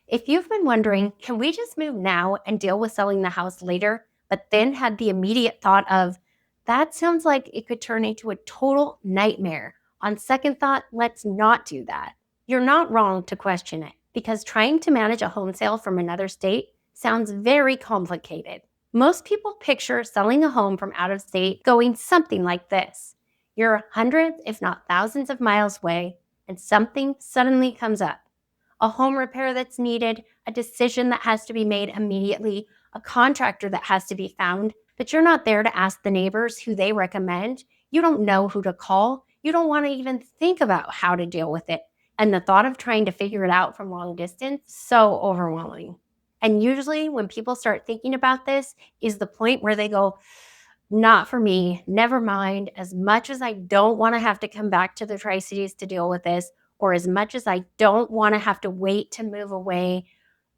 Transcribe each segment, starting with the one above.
If you've been wondering, can we just move now and deal with selling the house later, but then had the immediate thought of, that sounds like it could turn into a total nightmare. On second thought, let's not do that. You're not wrong to question it because trying to manage a home sale from another state sounds very complicated. Most people picture selling a home from out of state going something like this. You're hundreds, if not thousands of miles away, and something suddenly comes up. A home repair that's needed, a decision that has to be made immediately, a contractor that has to be found, but you're not there to ask the neighbors who they recommend. You don't know who to call. You don't want to even think about how to deal with it. And the thought of trying to figure it out from long distance, so overwhelming. And usually when people start thinking about this is the point where they go, not for me, never mind. As much as I don't want to have to come back to the Tri-Cities to deal with this, or as much as I don't want to have to wait to move away,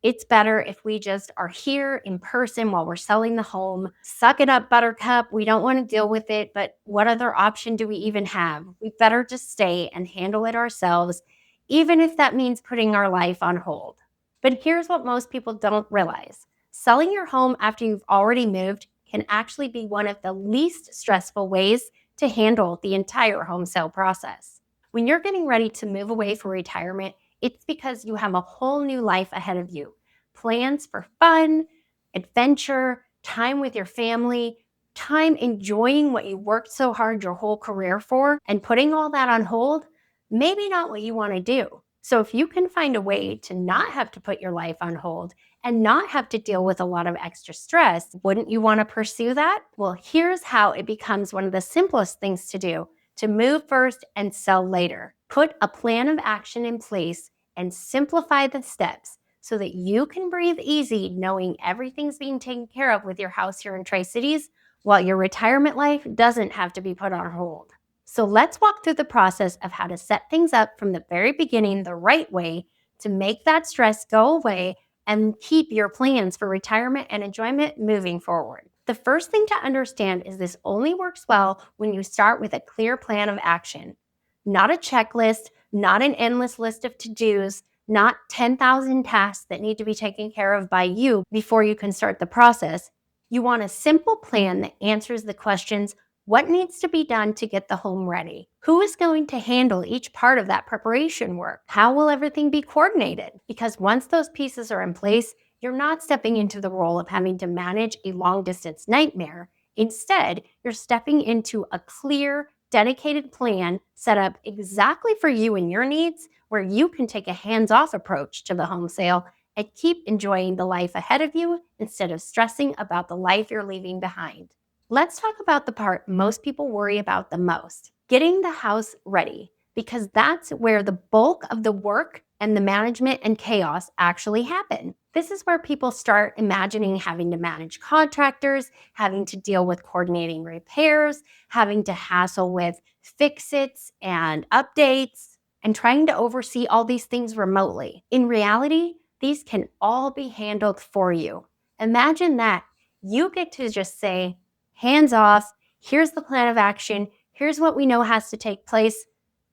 it's better if we just are here in person while we're selling the home. Suck it up, buttercup. We don't want to deal with it, but what other option do we even have? We better just stay and handle it ourselves, even if that means putting our life on hold. But here's what most people don't realize. Selling your home after you've already moved can actually be one of the least stressful ways to handle the entire home sale process. When you're getting ready to move away for retirement, it's because you have a whole new life ahead of you. Plans for fun, adventure, time with your family, time enjoying what you worked so hard your whole career for, and putting all that on hold, maybe not what you want to do. So if you can find a way to not have to put your life on hold and not have to deal with a lot of extra stress, wouldn't you want to pursue that? Well, here's how it becomes one of the simplest things to do to move first and sell later. Put a plan of action in place and simplify the steps so that you can breathe easy knowing everything's being taken care of with your house here in Tri-Cities while your retirement life doesn't have to be put on hold. So let's walk through the process of how to set things up from the very beginning the right way to make that stress go away and keep your plans for retirement and enjoyment moving forward. The first thing to understand is this only works well when you start with a clear plan of action, not a checklist, not an endless list of to-dos, not 10,000 tasks that need to be taken care of by you before you can start the process. You want a simple plan that answers the questions: what needs to be done to get the home ready? Who is going to handle each part of that preparation work? How will everything be coordinated? Because once those pieces are in place, you're not stepping into the role of having to manage a long distance nightmare. Instead, you're stepping into a clear, dedicated plan set up exactly for you and your needs, where you can take a hands-off approach to the home sale and keep enjoying the life ahead of you instead of stressing about the life you're leaving behind. Let's talk about the part most people worry about the most, getting the house ready, because that's where the bulk of the work and the management and chaos actually happen. This is where people start imagining having to manage contractors, having to deal with coordinating repairs, having to hassle with fix-its and updates, and trying to oversee all these things remotely. In reality, these can all be handled for you. Imagine that you get to just say, hands off, here's the plan of action, here's what we know has to take place.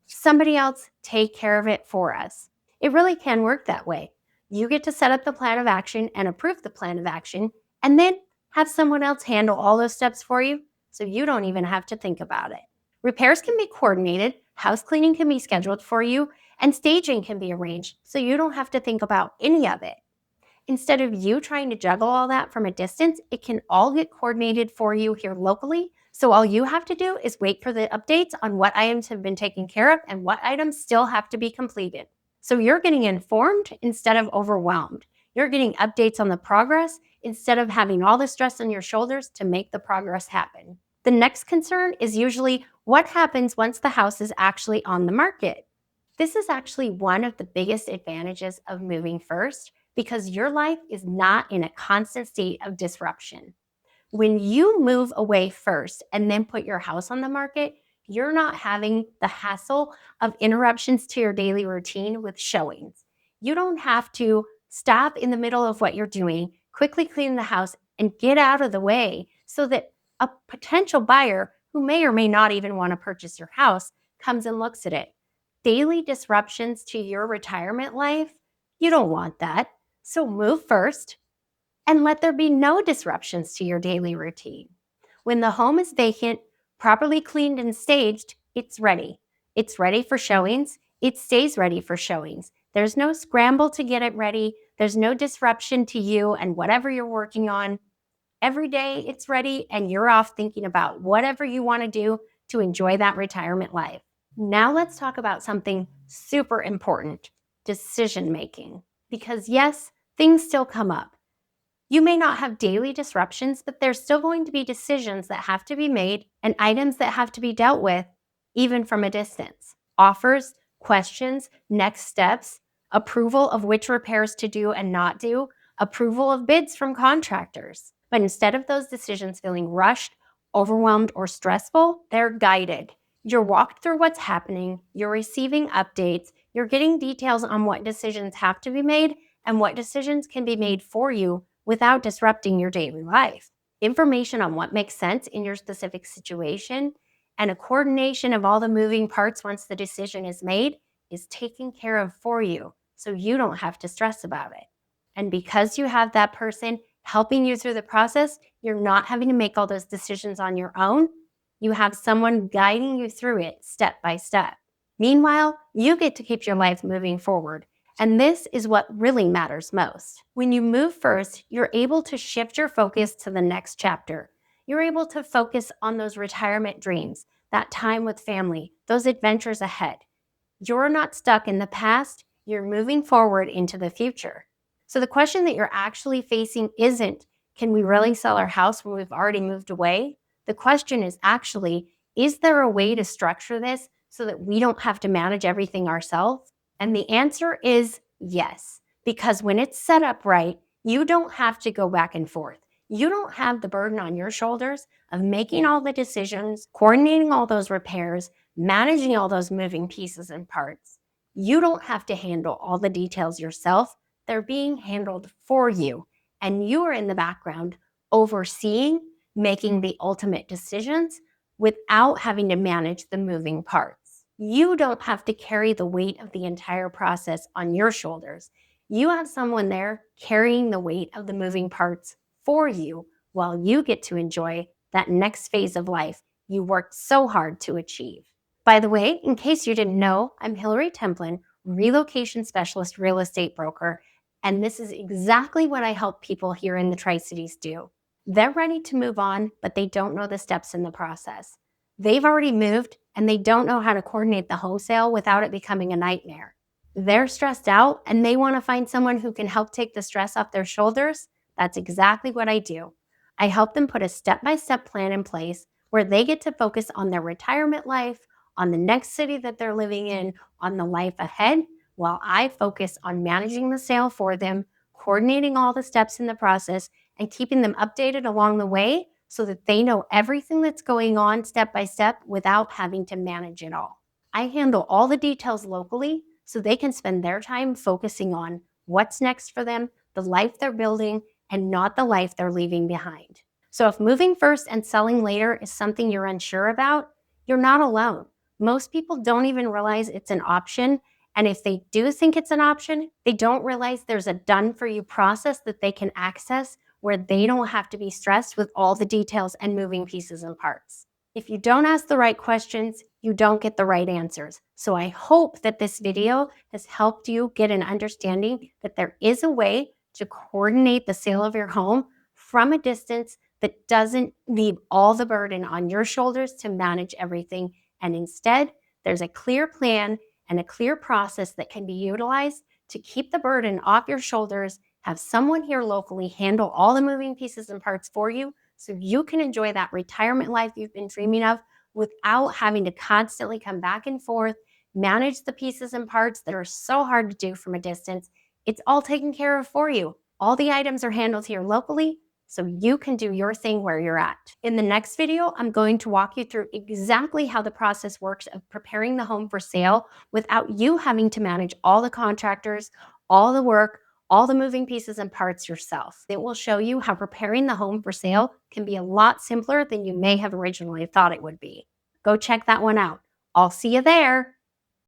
Somebody else take care of it for us. It really can work that way. You get to set up the plan of action and approve the plan of action, and then have someone else handle all those steps for you so you don't even have to think about it. Repairs can be coordinated, house cleaning can be scheduled for you, and staging can be arranged so you don't have to think about any of it. Instead of you trying to juggle all that from a distance, it can all get coordinated for you here locally. So all you have to do is wait for the updates on what items have been taken care of and what items still have to be completed. So you're getting informed instead of overwhelmed. You're getting updates on the progress instead of having all the stress on your shoulders to make the progress happen. The next concern is usually what happens once the house is actually on the market. This is actually one of the biggest advantages of moving first, because your life is not in a constant state of disruption. When you move away first and then put your house on the market, you're not having the hassle of interruptions to your daily routine with showings. You don't have to stop in the middle of what you're doing, quickly clean the house, and get out of the way so that a potential buyer who may or may not even want to purchase your house comes and looks at it. Daily disruptions to your retirement life, you don't want that. So move first and let there be no disruptions to your daily routine. When the home is vacant, properly cleaned and staged, it's ready. It's ready for showings. It stays ready for showings. There's no scramble to get it ready. There's no disruption to you and whatever you're working on. Every day it's ready and you're off thinking about whatever you want to do to enjoy that retirement life. Now let's talk about something super important, decision making. Because yes, things still come up. You may not have daily disruptions, but there's still going to be decisions that have to be made and items that have to be dealt with, even from a distance. Offers, questions, next steps, approval of which repairs to do and not do, approval of bids from contractors. But instead of those decisions feeling rushed, overwhelmed, or stressful, they're guided. You're walked through what's happening, you're receiving updates, you're getting details on what decisions have to be made and what decisions can be made for you without disrupting your daily life. Information on what makes sense in your specific situation and a coordination of all the moving parts once the decision is made is taken care of for you, so you don't have to stress about it. And because you have that person helping you through the process, you're not having to make all those decisions on your own. You have someone guiding you through it step by step. Meanwhile, you get to keep your life moving forward. And this is what really matters most. When you move first, you're able to shift your focus to the next chapter. You're able to focus on those retirement dreams, that time with family, those adventures ahead. You're not stuck in the past, you're moving forward into the future. So the question that you're actually facing isn't, can we really sell our house when we've already moved away? The question is actually, is there a way to structure this so that we don't have to manage everything ourselves? And the answer is yes, because when it's set up right, you don't have to go back and forth. You don't have the burden on your shoulders of making all the decisions, coordinating all those repairs, managing all those moving pieces and parts. You don't have to handle all the details yourself. They're being handled for you. And you are in the background overseeing, making the ultimate decisions without having to manage the moving parts. You don't have to carry the weight of the entire process on your shoulders. You have someone there carrying the weight of the moving parts for you while you get to enjoy that next phase of life you worked so hard to achieve. By the way, in case you didn't know, I'm Hillary Templin, relocation specialist real estate broker, and this is exactly what I help people here in the Tri-Cities do. They're ready to move on, but they don't know the steps in the process. They've already moved and they don't know how to coordinate the wholesale without it becoming a nightmare. They're stressed out and they want to find someone who can help take the stress off their shoulders. That's exactly what I do. I help them put a step-by-step plan in place where they get to focus on their retirement life, on the next city that they're living in, on the life ahead, while I focus on managing the sale for them, coordinating all the steps in the process, and keeping them updated along the way so that they know everything that's going on step by step without having to manage it all. I handle all the details locally so they can spend their time focusing on what's next for them, the life they're building, and not the life they're leaving behind. So if moving first and selling later is something you're unsure about, you're not alone. Most people don't even realize it's an option. And if they do think it's an option, they don't realize there's a done for you process that they can access where they don't have to be stressed with all the details and moving pieces and parts. If you don't ask the right questions, you don't get the right answers. So I hope that this video has helped you get an understanding that there is a way to coordinate the sale of your home from a distance that doesn't leave all the burden on your shoulders to manage everything. And instead, there's a clear plan and a clear process that can be utilized to keep the burden off your shoulders, have someone here locally handle all the moving pieces and parts for you so you can enjoy that retirement life you've been dreaming of without having to constantly come back and forth, manage the pieces and parts that are so hard to do from a distance. It's all taken care of for you. All the items are handled here locally, so you can do your thing where you're at. In the next video, I'm going to walk you through exactly how the process works of preparing the home for sale without you having to manage all the contractors, all the work, all the moving pieces and parts yourself. It will show you how preparing the home for sale can be a lot simpler than you may have originally thought it would be. Go check that one out. I'll see you there.